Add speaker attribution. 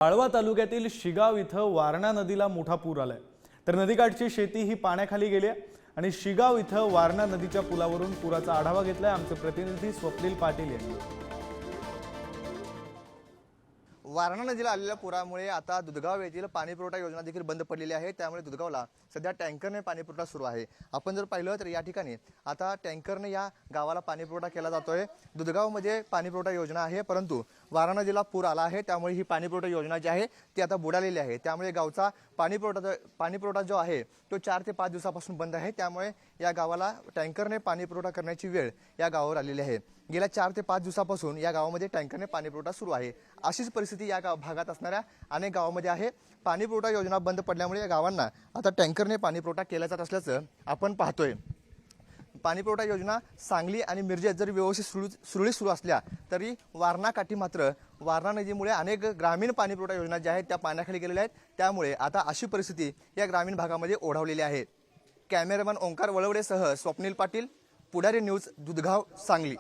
Speaker 1: वाळवा तालुक्यातील शिगाव इथं वारणा नदीला मोठा पूर आलाय। तर नदीकाठची शेती ही पाण्याखाली गेली आहे आणि शिगाव इथं वारणा नदीच्या पुलावरून पुराचा आढावा घेतलाय आमचे प्रतिनिधी स्वप्नील पाटील यांनी।
Speaker 2: वारणा नदीला आलेल्या पुरामुळे आता दुधगाव येथील पाणी पुरवठा योजना देखील बंद पडलेली आहे। त्यामुळे दुधगावला सध्या टँकरने पाणी पुरवठा सुरू आहे। आपण जर पाहिलं तर या ठिकाणी आता टँकरने या गावाला पाणी पुरवठा केला जातोय। दुधगावमध्ये पाणी पुरवठा योजना आहे, परंतु वारणा नदीला पूर आला आहे, त्यामुळे ही पाणी पुरवठा योजना जी आहे ती आता बुडालेली आहे। त्यामुळे गावचा पाणी पुरवठा जो आहे तो 4 ते 5 दिवसापासून बंद आहे। त्यामुळे या गावाला टँकरने पाणी पुरवठा करण्याची वेळ या गावावर आलेली आहे। गेल्या 4 ते 5 दिवसापासून या गावामध्ये टँकरने पाणी पुरवठा सुरू आहे। अशीच परिस्थिती या भागात असणाऱ्या अनेक गावांमध्ये आहे। पाणी पुरवठा योजना बंद पडल्यामुळे या गावांना आता टँकरने पाणी पुरवठा केला जात असल्याचं आपण पाहतोय। पाणी पुरवठा योजना सांगली आणि मिरजेत जरी व्यवस्थित सुरळीत सुरू असल्या तरी वारणा काठी मात्र वारणा नदीमुळे अनेक ग्रामीण पाणी पुरवठा योजना ज्या आहेत त्या पाण्याखाली गेलेल्या आहेत। त्यामुळे आता अशी परिस्थिती या ग्रामीण भागामध्ये ओढावलेली आहे। कॅमेरामॅन ओंकार वळवडेसह स्वप्नील पाटील, पुढारी न्यूज, दुधगाव, सांगली।